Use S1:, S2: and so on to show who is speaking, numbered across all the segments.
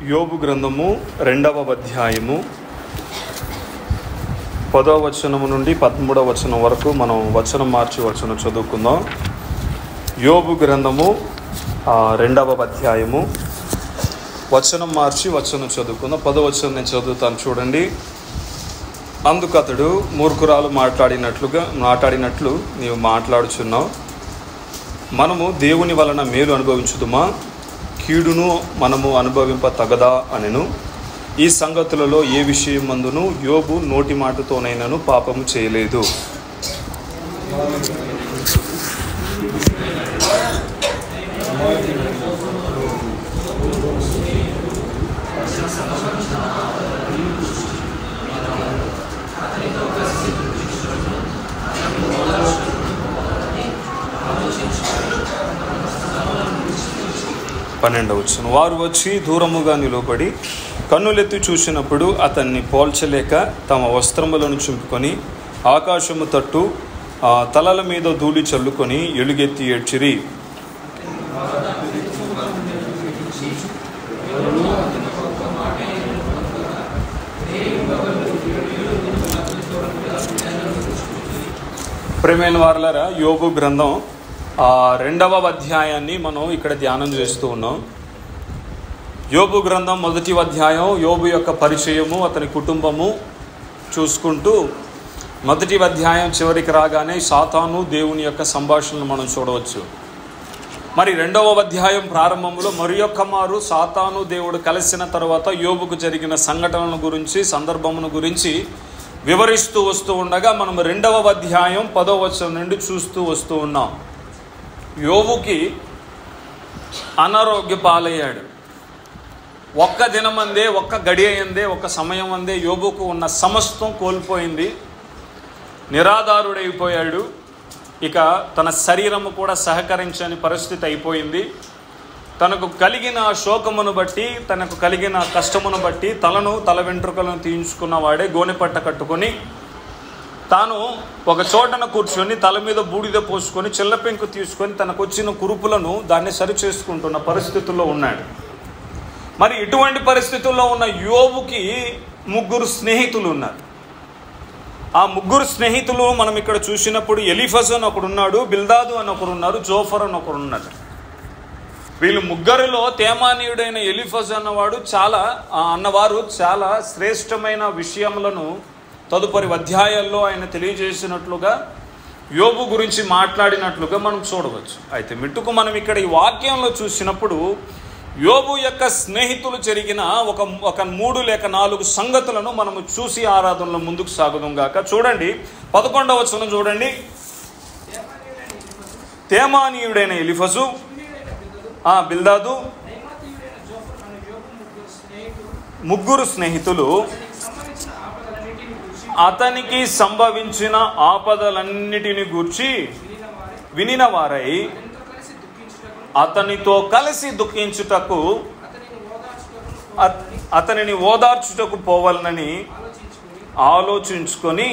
S1: యోబు గ్రంథము 2వ అధ్యాయము 10వ వచనము నుండి 13వ వచనం వరకు మనం వచనం మార్చి వచనం చదువుకుందాం. యోబు గ్రంథము 2వ అధ్యాయము వచనం మార్చి వచనం చదువుకుందాం. 10వ వచనం నేను చదువుతాను, చూడండి. అందుకతడు మూర్ఖురాలు మాట్లాడినట్లు నీవు మాట్లాడుచున్నావు. మనము దేవుని వలన మేలు అనుభవించుదుమా, కీడును మనము అనుభవింప తగదా అనెను. ఈ సంగతులలో ఏ విషయం మందును యోబు నోటి మాటతోనైనను పాపము చేయలేదు. వారు వచ్చి దూరముగా నిలబడి కన్నులెత్తి చూసినప్పుడు అతన్ని పోల్చలేక తమ వస్త్రములను చింపుకొని ఆకాశము తట్టు తలల మీద ధూళి చల్లుకొని ఎలుగెత్తి ఏడ్చిరి. ప్రియమైన వారలారా, యోబు గ్రంథం 2వ అధ్యాయాన్ని మనం ఇక్కడ ధ్యానం చేస్తూ ఉన్నాం. యోబు గ్రంథం 1వ అధ్యాయం యోబు యొక్క పరిచయము, అతని కుటుంబము చూసుకుంటూ 1వ అధ్యాయం చివరికి రాగానే సాతాను దేవుని యొక్క సంభాషణను మనం చూడవచ్చు. మరి 2వ అధ్యాయం ప్రారంభంలో మరి యొక్క మారు సాతాను దేవుడు కలిసిన తర్వాత యోబుకు జరిగిన సంఘటనల గురించి, సందర్భమును గురించి వివరిస్తూ వస్తూ ఉండగా మనం 2వ అధ్యాయం 10వ వచనం నుండి చూస్తూ వస్తూ ఉన్నాం. యోబుకి అనారోగ్య పాలయ్యాడు. ఒక్క దినమందే, ఒక్క గడి అయిందే, ఒక సమయం అందే యోబుకు ఉన్న సమస్తం కోల్పోయింది. నిరాధారుడైపోయాడు. ఇక తన శరీరము కూడా సహకరించని పరిస్థితి అయిపోయింది. తనకు కలిగిన శోకమును బట్టి, తనకు కలిగిన కష్టమును బట్టి తల వెంట్రుకలను తీయించుకున్నవాడే గోనెపట్ట కట్టుకొని తాను ఒక చోటన కూర్చొని తల మీద బూడిద పోసుకొని చిల్లపెంకు తీసుకొని తనకు వచ్చిన కురుపులను దాన్ని సరి చేసుకుంటున్న పరిస్థితుల్లో ఉన్నాడు. మరి ఇటువంటి పరిస్థితుల్లో ఉన్న యోబుకి 3 స్నేహితులు ఉన్నారు. ఆ 3 స్నేహితులు మనం ఇక్కడ చూసినప్పుడు ఎలీఫజు అని ఒకడున్నాడు, బిల్దాదు అని ఒకడున్నారు, జోఫర్ అని ఒకడున్నాడు. వీళ్ళు ముగ్గురిలో తేమానీయుడైన ఎలీఫజు అన్నవారు చాలా శ్రేష్టమైన విషయములను తదుపరి అధ్యాయాల్లో ఆయన తెలియజేసినట్లుగా యోబు గురించి మాట్లాడినట్లుగా మనం చూడవచ్చు. అయితే మిట్టుకు మనం ఇక్కడ ఈ వాక్యంలో చూసినప్పుడు యోబు యొక్క స్నేహితులు జరిగిన ఒక 3 లేక 4 సంగతులను మనము చూసి ఆరాధనలో ముందుకు సాగుదాం గాక. చూడండి, 11వ వచనం చూడండి. తేమానీయుడైన ఎలీఫజు, బిల్దాదు, 3 స్నేహితులు అతనికి సంభవించిన ఆపదలన్నిటిని గూర్చి వినిన వారై అతనితో కలిసి దుఃఖించుటకు, అతనిని ఓదార్చుటకు పోవాలని ఆలోచించుకొని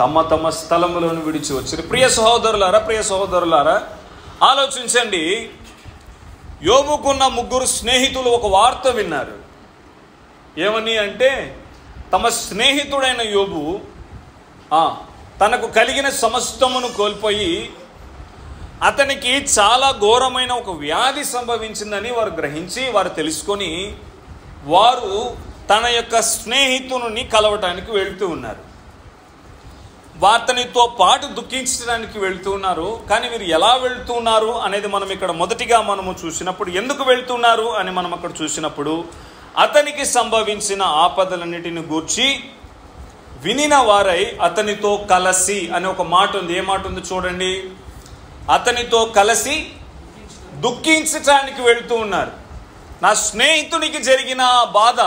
S1: తమ స్థలములను విడిచి వచ్చారు. ప్రియ సహోదరులారా, ఆలోచించండి. యోబుకున్న 3 స్నేహితులు ఒక వార్త విన్నారు. ఏమని అంటే, తమ స్నేహితుడైన యోబు తనకు కలిగిన సమస్తమును కోల్పోయి అతనికి చాలా ఘోరమైన ఒక వ్యాధి సంభవించిందని వారు గ్రహించి, వారు తెలుసుకొని వారు తన యొక్క స్నేహితుని కలవటానికి వెళ్తూ ఉన్నారు. అతనితో పాటు దుఃఖించడానికి వెళ్తూ ఉన్నారు. కానీ వీరు ఎలా వెళ్తున్నారు అనేది మనం ఇక్కడ మొదటిగా మనము చూసినప్పుడు, ఎందుకు వెళ్తున్నారు అని మనం అక్కడ చూసినప్పుడు, అతనికి సంభవించిన ఆపదలన్నిటిని గూర్చి వినిన వారై అతనితో కలిసి అనే ఒక మాట ఉంది. ఏ మాట ఉంది చూడండి. అతనితో కలిసి దుఃఖించటానికి వెళ్తూ ఉన్నారు. నా స్నేహితునికి జరిగిన బాధ,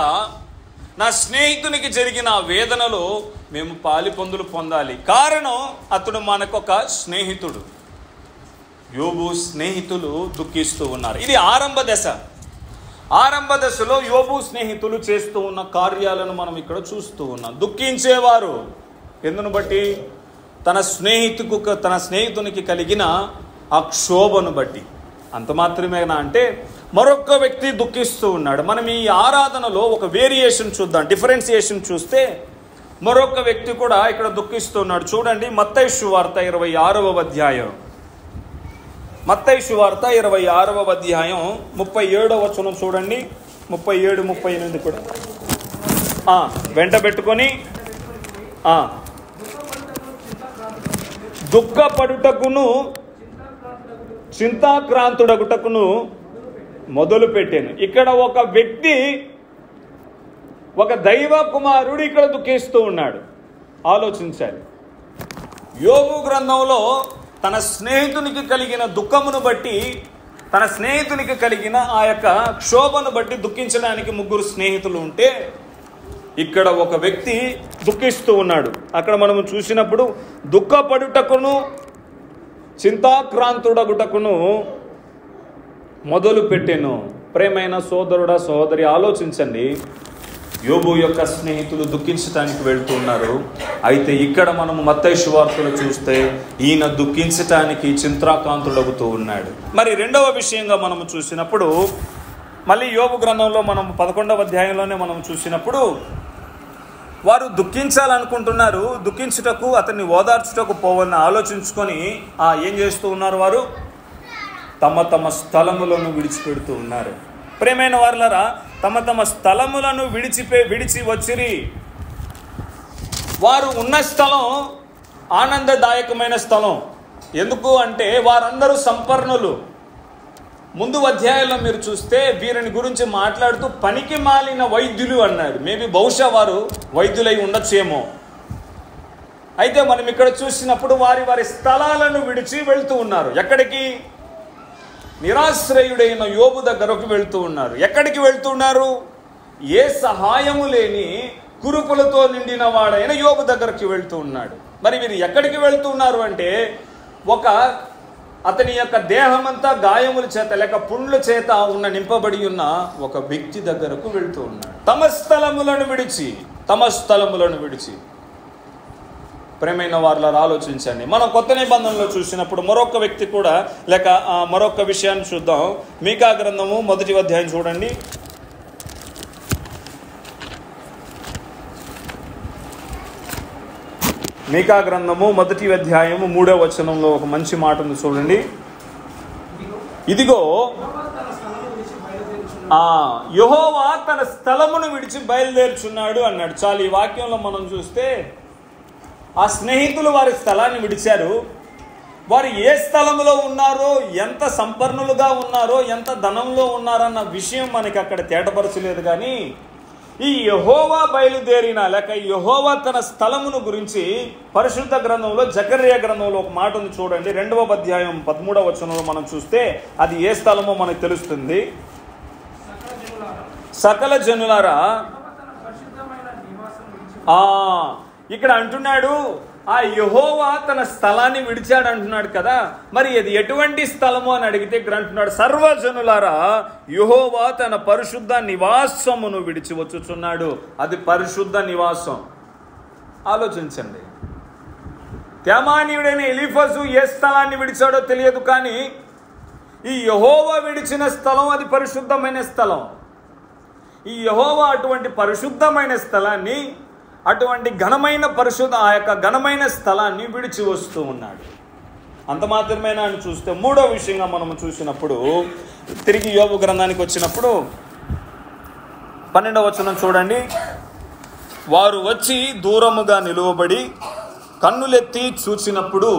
S1: నా స్నేహితునికి జరిగిన వేదనలో మేము పాలిపొందులు పొందాలి. కారణం, అతడు మనకొక స్నేహితుడు. యోబు స్నేహితులు దుఃఖిస్తూ ఉన్నారు. ఇది ఆరంభ దశలో యోబు స్నేహితులు చేస్తూ ఉన్న కార్యాలను మనం ఇక్కడ చూస్తూ ఉన్నాం. దుఃఖించేవారు ఎందును బట్టి? తన స్నేహితునికి కలిగిన ఆ క్షోభను బట్టి. అంత మాత్రమేనా అంటే మరొక వ్యక్తి దుఃఖిస్తూ ఉన్నాడు. మనం ఈ ఆరాధనలో ఒక వేరియేషన్ చూద్దాం, డిఫరెన్సియేషన్ చూస్తే మరొక వ్యక్తి కూడా ఇక్కడ దుఃఖిస్తూ ఉన్నాడు. చూడండి, మత్తయి సువార్త 26వ అధ్యాయం, మత్తయి సువార్త 26వ అధ్యాయం 37వ వచనం చూడండి. 37, 38 కూడా వెంట పెట్టుకొని దుఃఖపడుటకును చింతాక్రాంతుడగుటకును మొదలు పెట్టాను. ఇక్కడ ఒక వ్యక్తి, ఒక దైవ కుమారుడు ఇక్కడ దుఃఖిస్తూ ఉన్నాడు. ఆలోచించాలి. యోబు గ్రంథంలో తన స్నేహితునికి కలిగిన దుఃఖమును బట్టి, తన స్నేహితునికి కలిగిన ఆ యొక్క క్షోభను బట్టి దుఃఖించడానికి 3 స్నేహితులు ఉంటే, ఇక్కడ ఒక వ్యక్తి దుఃఖిస్తూ ఉన్నాడు. అక్కడ మనము చూసినప్పుడు దుఃఖపడుటకును చింతాక్రాంతుడగుటకును మొదలు పెట్టాను. ప్రేమైన సోదరుడా, సహోదరి, ఆలోచించండి. యోబు యొక్క స్నేహితులు దుఃఖించడానికి వెళ్తూ ఉన్నారు. అయితే ఇక్కడ మనము మత్తయి సువార్తలో చూస్తే ఈయన దుఃఖించటానికి చింతాక్రాంతుడగుతూ ఉన్నాడు. మరి రెండవ విషయంగా మనము చూసినప్పుడు, మళ్ళీ యోబు గ్రంథంలో మనం 11వ అధ్యాయంలోనే మనం చూసినప్పుడు, వారు దుఃఖించాలనుకుంటున్నారు. దుఃఖించుటకు, అతన్ని ఓదార్చుటకు పోవాలని ఆలోచించుకొని ఏం చేస్తూ ఉన్నారు? వారు తమ తమ స్థలములను విడిచిపెడుతూ ఉన్నారు. ప్రేమైన వారులారా, తమ తమ స్థలములను విడిచి వచ్చిరి. వారు ఉన్న స్థలం ఆనందదాయకమైన స్థలం. ఎందుకు అంటే వారందరూ సంపన్నులు. ముందు అధ్యాయంలో మీరు చూస్తే వీరిని గురించి మాట్లాడుతూ పనికి మాలిన వైద్యులు అన్నాడు. మేబీ బహుశా వారు వైద్యులై ఉండొచ్చేమో. అయితే మనం ఇక్కడ చూసినప్పుడు వారి వారి స్థలాలను విడిచి వెళ్తూ ఉన్నారు. ఎక్కడికి? నిరాశ్రయుడైన యోబు దగ్గరకు వెళ్తూ ఉన్నారు. ఎక్కడికి వెళ్తున్నారు? ఏ సహాయము లేని కురుపులతో నిండిన వాడైన యోబు దగ్గరికి వెళ్తూ ఉన్నాడు. మరి వీరు ఎక్కడికి వెళ్తున్నారు అంటే, అతని యొక్క దేహమంతా గాయముల చేత లేక పుండ్ల చేత నింపబడి ఉన్న ఒక వ్యక్తి దగ్గరకు వెళ్తూ ఉన్నాడు. తమ స్థలములను విడిచి. ప్రేమైన వారులారా, ఆలోచించండి. మనం కొత్త నిబంధనలో చూసినప్పుడు మరొక వ్యక్తి కూడా, లేక మరొక విషయాన్ని చూద్దాం. మీకా గ్రంథము 1వ అధ్యాయం చూడండి. మీకా గ్రంథము 1వ అధ్యాయము 3వ వచనంలో ఒక మంచి మాట ఉంది చూడండి. ఇదిగో యెహోవా తన స్థలమును విడిచి బయలుదేరుచున్నాడు అన్నాడు. చాలు. ఈ వాక్యంలో మనం చూస్తే ఆ స్నేహితులు వారి స్థలాన్ని విడిచారు. వారు ఏ స్థలంలో ఉన్నారో, ఎంత సంపన్నులుగా ఉన్నారో, ఎంత ధనంలో ఉన్నారన్న విషయం మనకి అక్కడ తేటపరచలేదు. కానీ ఈ యెహోవా బయలుదేరిన లేక యెహోవా తన స్థలమును గురించి పరిశుద్ధ గ్రంథంలో, జకర్యా గ్రంథంలో ఒక మాట ఉంది చూడండి. 2వ అధ్యాయం 13వ వచనంలో మనం చూస్తే అది ఏ స్థలమో మనకు తెలుస్తుంది. సకల జనులారా, ఇక్కడ అంటున్నాడు ఆ యెహోవా తన స్థలాన్ని విడిచాడు అంటున్నాడు కదా. మరి అది ఎటువంటి స్థలము అని అడిగితే ఇక్కడ అంటున్నాడు, సర్వజనులారా, యెహోవా తన పరిశుద్ధ నివాసమును విడిచి వచ్చుచున్నాడు. అది పరిశుద్ధ నివాసం. ఆలోచించండి. తేమానీయుడైన ఎలీఫజు ఏ స్థలాన్ని విడిచాడో తెలియదు, కానీ ఈ యెహోవా విడిచిన స్థలం అది పరిశుద్ధమైన స్థలం. ఈ యెహోవా అటువంటి పరిశుద్ధమైన స్థలాన్ని, అటువంటి ఘనమైన ఆ యొక్క ఘనమైన స్థలాన్ని విడిచి వస్తూ ఉన్నాడు. అంత మాత్రమేనా అని చూస్తే మూడో విషయంగా మనము చూసినప్పుడు, తిరిగి యోబు గ్రంథానికి వచ్చినప్పుడు 12వ వచనం చూడండి. వారు వచ్చి దూరముగా నిలువబడి కన్నులెత్తి చూసినప్పుడు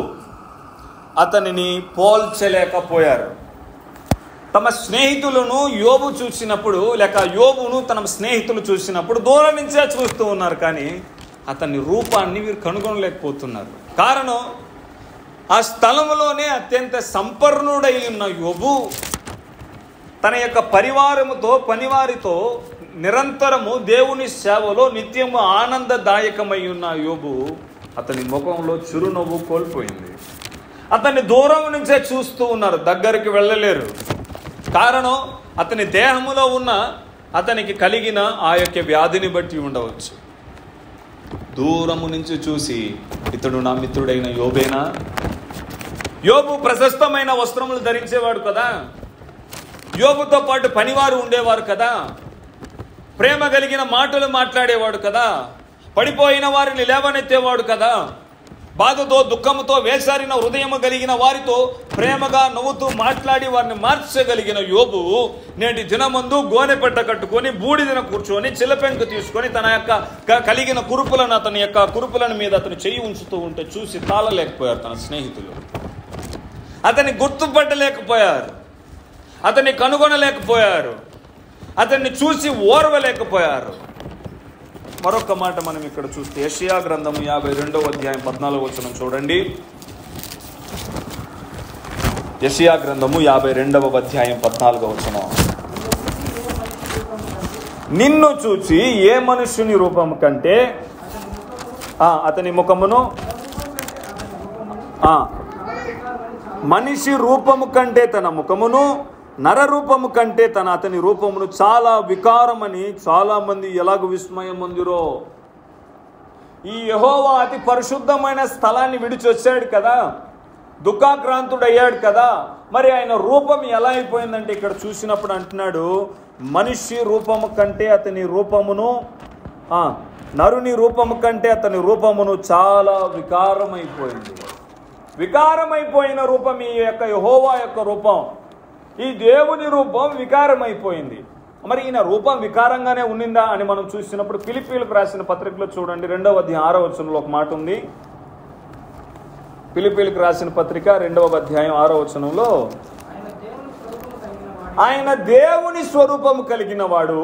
S1: అతనిని పోల్చలేకపోయారు. తమ స్నేహితులను యోబు చూసినప్పుడు, లేక యోబును తన స్నేహితులు చూసినప్పుడు దూరం నుంచే చూస్తూ ఉన్నారు, కానీ అతని రూపాన్ని వీరు కనుగొనలేకపోతున్నారు. కారణం, ఆ స్థలంలోనే అత్యంత సంపన్నుడై ఉన్న యోబు తన యొక్క పరివారముతో, పనివారితో నిరంతరము దేవుని సేవలో నిత్యము ఆనందదాయకమై ఉన్న యోబు, అతని ముఖంలో చిరునవ్వు కోల్పోయింది. అతన్ని దూరం నుంచే చూస్తూ ఉన్నారు, దగ్గరికి వెళ్ళలేరు. కారణం, అతని దేహములో ఉన్న అతనికి కలిగిన ఆ యొక్క వ్యాధిని బట్టి ఉండవచ్చు. దూరము నుంచి చూసి, ఇతడు నా మిత్రుడైన యోబేనా? యోబు ప్రశస్తమైన వస్త్రములు ధరించేవాడు కదా. యోబుతో పాటు పనివారు ఉండేవారు కదా, ప్రేమ కలిగిన మాటలు మాట్లాడేవాడు కదా, పడిపోయిన వారిని లేవనెత్తేవాడు కదా, బాధతో దుఃఖంతో వేసారిన హృదయము కలిగిన వారితో ప్రేమగా నవ్వుతూ మాట్లాడి వారిని మార్చగలిగిన యోబు నేటి దినమందు గోనెపెట్ట కట్టుకొని బూడిదన కూర్చొని చిల్లపెంకు తీసుకొని తన యొక్క కలిగిన కురుపులను అతని యొక్క కురుపులను మీద అతను చెయ్యి ఉంచుతూ ఉంటే చూసి తాళలేకపోయారు తన స్నేహితులు. అతన్ని గుర్తుపట్టలేకపోయారు, అతన్ని కనుగొనలేకపోయారు, అతన్ని చూసి ఓర్వలేకపోయారు. మరొక మాట మనం ఇక్కడ చూస్తే యెషయా గ్రంథము 52వ అధ్యాయం 14వ వచనం చూడండి. యెషయా గ్రంథము 52వ అధ్యాయం 14వ వచనం. నిన్ను చూచి ఏ మనుష్యుని రూపము కంటే అతని ముఖమును, మనిషి రూపము కంటే తన ముఖమును, నర రూపము కంటే అతని రూపమును చాలా వికారమని చాలా మంది ఎలాగ విస్మయం పొందిరో. ఈ యెహోవా అతి పరిశుద్ధమైన స్థలాన్ని విడిచి వచ్చాడు కదా, దుఃఖాక్రాంతుడయ్యాడు కదా, మరి ఆయన రూపం ఎలా అయిపోయిందంటే ఇక్కడ చూసినప్పుడు అంటున్నాడు, మనిషి రూపము కంటే అతని రూపమును, నరుని రూపము కంటే అతని రూపమును చాలా వికారమైపోయింది. వికారమైపోయిన రూపం ఈ యొక్క యెహోవా యొక్క రూపం, ఈ దేవుని రూపం వికారమైపోయింది. మరి ఈయన రూపం వికారంగానే ఉన్నిందా అని మనం చూసినప్పుడు ఫిలిప్పీలకు రాసిన పత్రికలో చూడండి 2వ అధ్యాయం 6వ వచనంలో ఒక మాట ఉంది. ఫిలిప్పీలకు రాసిన పత్రిక 2వ అధ్యాయం 6వ వచనంలో, ఆయన దేవుని స్వరూపము కలిగిన వాడు,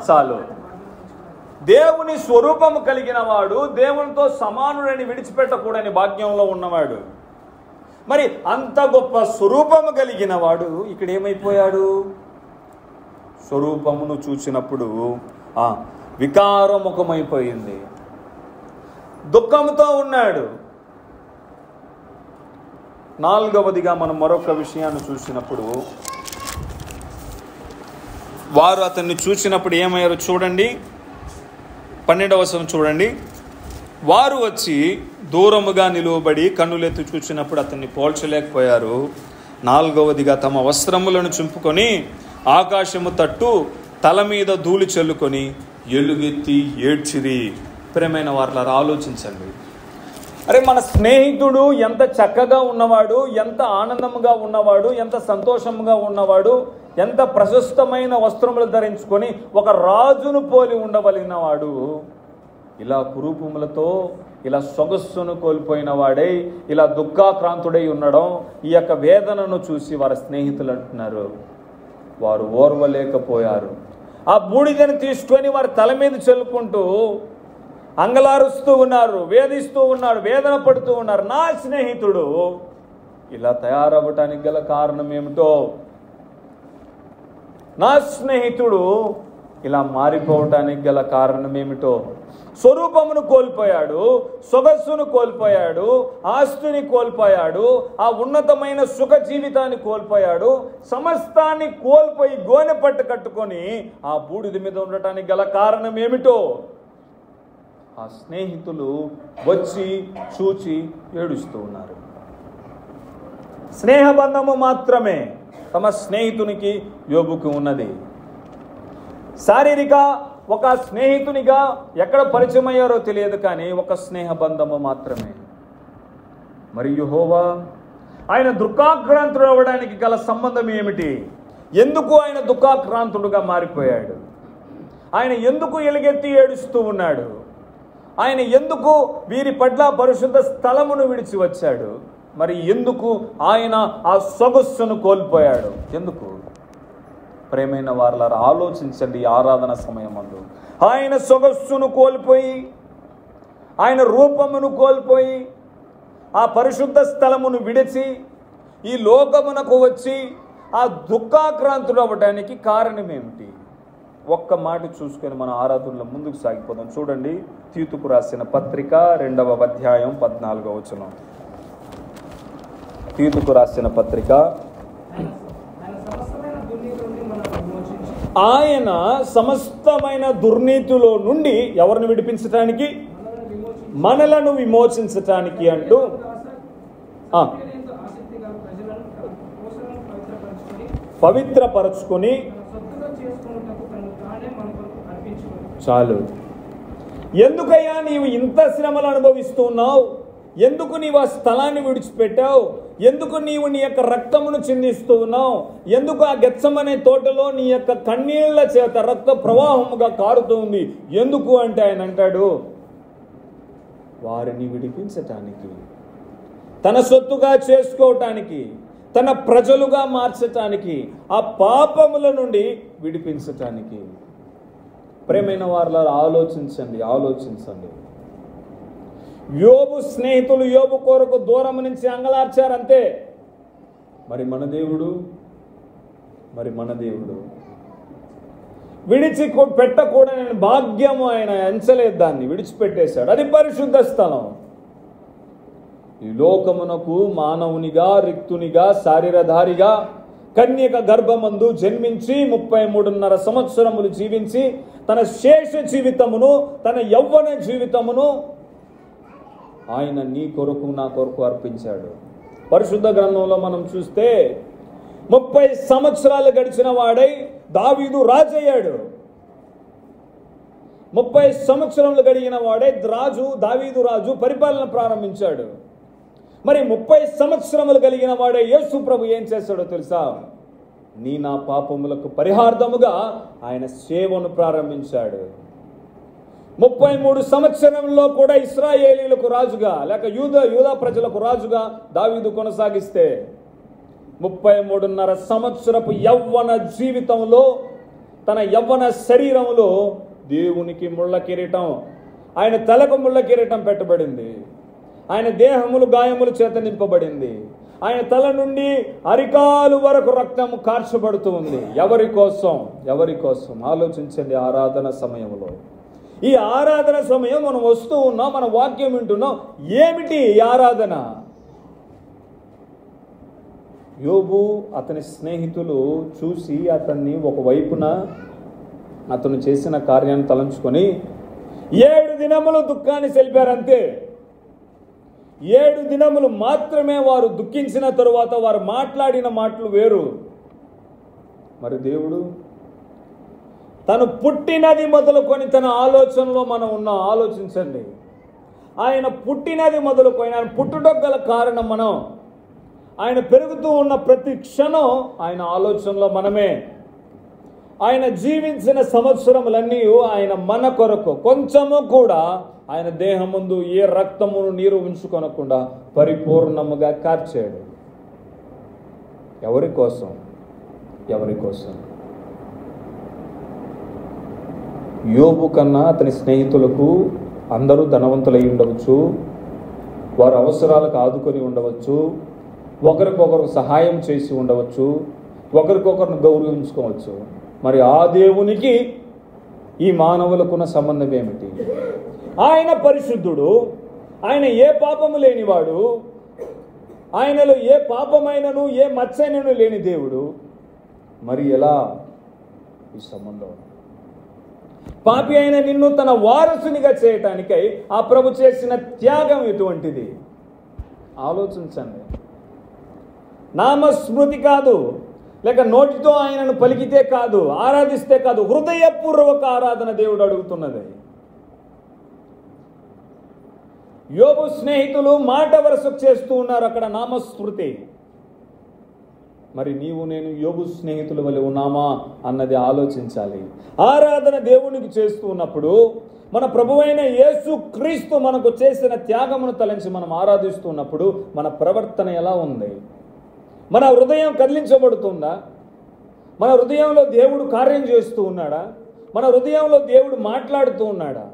S1: చాలు, దేవుని స్వరూపము కలిగిన వాడు, దేవునితో సమానుడని విడిచిపెట్టకూడని భాగ్యంలో ఉన్నవాడు. మరి అంత గొప్ప స్వరూపము కలిగిన వాడు ఇక్కడ ఏమైపోయాడు? స్వరూపమును చూసినప్పుడు వికారముఖమైపోయింది, దుఃఖంతో ఉన్నాడు. 4వదిగా మనం మరొక విషయాన్ని చూసినప్పుడు, వారు అతన్ని చూసినప్పుడు ఏమయ్యారు చూడండి, 12వ వచనం చూడండి. వారు వచ్చి దూరముగా నిలువబడి కన్నులెత్తి చూసినప్పుడు అతన్ని పోల్చలేకపోయారు. 4వదిగా తమ వస్త్రములను చింపుకొని ఆకాశము తట్టు తల మీద ధూళి చల్లుకొని ఎలుగెత్తి ఏడ్చిరి. ప్రియమైన వారులారా, ఆలోచించండి. అరే, మన స్నేహితుడు ఎంత చక్కగా ఉన్నవాడు, ఎంత ఆనందంగా ఉన్నవాడు, ఎంత సంతోషంగా ఉన్నవాడు, ఎంత ప్రశస్తమైన వస్త్రములు ధరించుకొని ఒక రాజును పోలి ఉండవలసిన వాడు ఇలా కురూపములతో, ఇలా సొగస్సును కోల్పోయిన వాడై, ఇలా దుఃఖాక్రాంతుడై ఉండడం, ఈ యొక్క వేదనను చూసి వారి స్నేహితులు అంటున్నారు, వారు ఓర్వలేకపోయారు. ఆ బూడిదని తీసుకొని వారి తల మీద చల్లుకుంటూ అంగలారుస్తూ ఉన్నారు, వేధిస్తూ ఉన్నారు, వేదన పడుతూ ఉన్నారు. నా స్నేహితుడు ఇలా తయారవ్వటానికి గల కారణం ఏమిటో, నా స్నేహితుడు ఇలా మారిపోవటానికి గల కారణం ఏమిటో. స్వరూపమును కోల్పోయాడు, సొగస్సును కోల్పోయాడు, ఆస్తిని కోల్పోయాడు, ఆ ఉన్నతమైన సుఖ జీవితాన్ని కోల్పోయాడు, సమస్తాన్ని కోల్పోయి గోనె పట్టు కట్టుకొని ఆ బూడిద మీద ఉండటానికి గల కారణం ఏమిటో ఆ స్నేహితులు వచ్చి చూచి ఏడుస్తూ ఉన్నారు. స్నేహబంధము మాత్రమే తమ స్నేహితునికి యోబుకు ఉన్నది. శారీరక ఒక స్నేహితునిగా ఎక్కడ పరిచయం అయ్యారో తెలియదు, కానీ ఒక స్నేహబంధము మాత్రమే. మరి యెహోవా ఆయన దుఃఖాక్రాంతుడు అవ్వడానికి గల సంబంధం ఏమిటి? ఎందుకు ఆయన దుఃఖాక్రాంతుడుగా మారిపోయాడు? ఆయన ఎందుకు ఎలుగెత్తి ఏడుస్తూ ఉన్నాడు? ఆయన ఎందుకు వీరి పట్ల పరిశుద్ధ స్థలమును విడిచి వచ్చాడు? మరి ఎందుకు ఆయన ఆ సొగస్సును కోల్పోయాడు? ఎందుకు? ప్రేమైన వారలారా, ఆలోచించండి. ఆరాధన సమయమందు ఆయన సొగస్సును కోల్పోయి, ఆయన రూపమును కోల్పోయి, ఆ పరిశుద్ధ స్థలమును విడిచి ఈ లోకమునకు వచ్చి ఆ దుఃఖాక్రాంతుడు అవ్వడానికి కారణం ఏమిటి? ఒక్క మాట చూసుకొని మన ఆరాధనలో ముందుకు సాగిపోదాం. చూడండి, తీతుకు రాసిన పత్రిక 2వ అధ్యాయం 14వ వచనం. తీతుకు రాసిన పత్రిక, ఆయన సమస్తమైన దుర్నీతిలో నుండి ఎవరిని విడిపించటానికి? మనలను విమోచించటానికి అంటూ పవిత్రపరచుకొని చాలు. ఎందుకయ్యా నీవు ఇంత శ్రమలు అనుభవిస్తున్నావు? ఎందుకు నీవు ఆ స్థలాన్ని విడిచిపెట్టావు? ఎందుకు నీవు నీ యొక్క రక్తమును చిందిస్తూ ఉన్నావు? ఎందుకు ఆ గెత్సెమనే తోటలో నీ యొక్క కన్నీళ్ల చేత రక్త ప్రవాహముగా కారుతుంది? ఎందుకు అంటే ఆయన అంటాడు, వారిని విడిపించటానికి, తన సొత్తుగా చేసుకోవటానికి, తన ప్రజలుగా మార్చటానికి, ఆ పాపముల నుండి విడిపించటానికి. ప్రేమైన వారలారా, ఆలోచించండి. యోబు స్నేహితులు యోబు కొరకు దూరం నుంచి అంగలార్చారంతే. మరి మన దేవుడు పెట్టకూడని భాగ్యము ఆయన ఎంచలేదు, దాన్ని విడిచిపెట్టేశాడు. అది పరిశుద్ధ స్థలం. ఈ లోకమునకు మానవునిగా, రిక్తునిగా, శారీరధారిగా కన్యక గర్భమందు జన్మించి 33.5 సంవత్సరములు జీవించి తన శేష జీవితమును, తన యవ్వన జీవితమును ఆయన నీ కొరకు, నా కొరకు అర్పించాడు. పరిశుద్ధ గ్రంథంలో మనం చూస్తే 30 సంవత్సరాలు గడిచిన వాడై దావీదు రాజయ్యాడు. 30 సంవత్సరములు గడిగిన వాడే దావీదు రాజు పరిపాలన ప్రారంభించాడు. మరి 30 సంవత్సరములు కలిగిన వాడే యేసు ప్రభు ఏం చేశాడో తెలుసా? నా పాపములకు పరిహార్థముగా ఆయన సేవను ప్రారంభించాడు. 33 సంవత్సరంలో కూడా ఇశ్రాయేలీలకు రాజుగా, లేక యూదా ప్రజలకు రాజుగా దావీదు కొనసాగిస్తే 33.5 సంవత్సరపు యవ్వన జీవితంలో, తన యవ్వన శరీరంలో దేవునికి ముళ్ళ కిరీటం, ఆయన తలకు ముళ్ళ కిరీటం పెట్టబడింది. ఆయన దేహములు గాయములు చేత నింపబడింది. ఆయన తల నుండి అరికాలు వరకు రక్తము కార్చబడుతూ ఉంది. ఎవరి కోసం? ఆలోచించండి. ఆరాధన సమయంలో, ఈ ఆరాధన సమయం మనం వస్తూ ఉన్నాం, మన వాక్యం వింటున్నాం. ఏమిటి ఈ ఆరాధన? యోబు అతని స్నేహితులు చూసి అతన్ని ఒకవైపున అతను చేసిన కార్యాన్ని తలంచుకొని 7 దినములు దుఃఖాన్ని సెలిపారంతే. 7 దినములు మాత్రమే వారు దుఃఖించిన తరువాత వారు మాట్లాడిన మాటలు వేరు. మరి దేవుడు తను పుట్టినది మొదలుకొని తన ఆలోచనలో మనం ఉన్నాం. ఆలోచించండి. ఆయన పుట్టినది మొదలుకొని, ఆయన పుట్టుటకు గల కారణం మనం. ఆయన పెరుగుతూ ఉన్న ప్రతి క్షణం ఆయన ఆలోచనలో మనమే. ఆయన జీవించిన సంవత్సరములన్నీ ఆయన మన కొరకు కొంచెము కూడా ఆయన దేహం ముందు ఏ రక్తమును నీరు ఉంచుకొనకుండా పరిపూర్ణముగా కార్చాడు. ఎవరి కోసం? యోబు కన్నా అతని స్నేహితులకు అందరూ ధనవంతులై ఉండవచ్చు, వారి అవసరాలకు ఆదుకొని ఉండవచ్చు, ఒకరికొకరు సహాయం చేసి ఉండవచ్చు, ఒకరికొకరిని గౌరవించుకోవచ్చు. మరి ఆ దేవునికి ఈ మానవులకున్న సంబంధం ఏమిటి? ఆయన పరిశుద్ధుడు, ఆయన ఏ పాపము లేనివాడు, ఆయనలో ఏ పాపమైనను ఏ మచ్చైనను లేని దేవుడు. మరి ఎలా ఈ సంబంధం? పాపి అయిన నిన్ను తన వారసునిగా చేయటానికై ఆ ప్రభు చేసిన త్యాగం ఎటువంటిది? ఆలోచించండి. నామస్మృతి కాదు, లేక నోటితో ఆయనను పలికితే కాదు, ఆరాధిస్తే కాదు, హృదయపూర్వక ఆరాధన దేవుడు అడుగుతున్నది. యోబు స్నేహితులు మాట వరుసకు చేస్తూ ఉన్నారు అక్కడ నామస్మృతి. మరి నీవు నేను యోబు స్నేహితుల వలె ఉన్నామా అన్నది ఆలోచించాలి. ఆరాధన దేవునికి చేస్తూ ఉన్నప్పుడు మన ప్రభువైన యేసు క్రీస్తు మనకు చేసిన త్యాగమును తలంచి మనం ఆరాధిస్తున్నప్పుడు మన ప్రవర్తన ఎలా ఉంది? మన హృదయం కదిలించబడుతుందా? మన హృదయంలో దేవుడు కార్యం చేస్తూ ఉన్నాడా? మన హృదయంలో దేవుడు మాట్లాడుతూ ఉన్నాడా?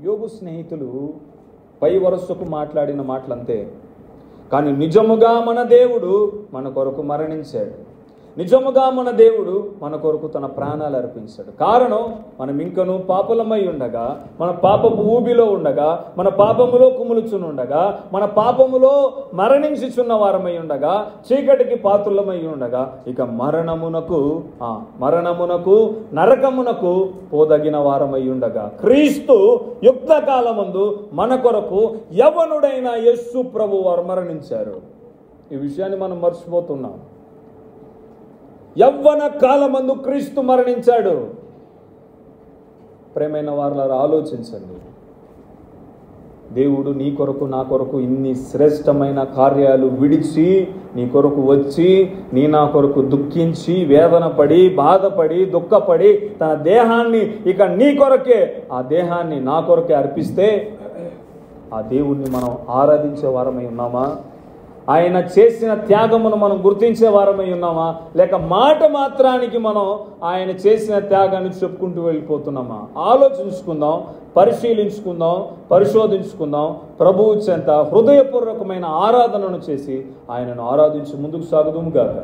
S1: యోబు స్నేహితులు పై వరుసకు మాట్లాడిన మాటలంతే, కానీ నిజముగా మన దేవుడు మన కొరకు మరణించాడు. నిజముగా మన దేవుడు మన కొరకు తన ప్రాణాలు అర్పించాడు. కారణం, మనం ఇంకను పాపలమై ఉండగా, మన పాపపు ఊబిలో ఉండగా, మన పాపములో కుములుచునుండగా, మన పాపములో మరణించుచున్న వారమై ఉండగా, చీకటికి పాత్రులమై ఉండగా, ఇక మరణమునకు నరకమునకు పోదగిన వారమై ఉండగా, క్రీస్తు యుక్త కాలమందు మన కొరకు యవ్వనుడైన యేసు ప్రభు వారు మరణించారు. ఈ విషయాన్ని మనం మర్చిపోతున్నాం. యవ్వన కాలమందు క్రీస్తు మరణించాడు. ప్రేమైన వారలారా, ఆలోచించండి. దేవుడు నీ కొరకు నా కొరకు ఇన్ని శ్రేష్టమైన కార్యాలు విడిచి నీ కొరకు వచ్చి నా కొరకు దుఃఖించి వేదన పడి బాధపడి దుఃఖపడి తన దేహాన్ని ఇక నీ కొరకే, ఆ దేహాన్ని నా కొరకే అర్పిస్తే ఆ దేవుణ్ణి మనం ఆరాధించే వారమై ఉన్నామా? ఆయన చేసిన త్యాగమును మనం గుర్తించే వారమై ఉన్నామా? లేక మాట మాత్రానికి మనం ఆయన చేసిన త్యాగాన్ని చెప్పుకుంటూ వెళ్ళిపోతున్నామా? ఆలోచించుకుందాం, పరిశీలించుకుందాం, పరిశోధించుకుందాం. ప్రభువు చెంత హృదయపూర్వకమైన ఆరాధనను చేసి ఆయనను ఆరాధించి ముందుకు సాగుదుము గాక.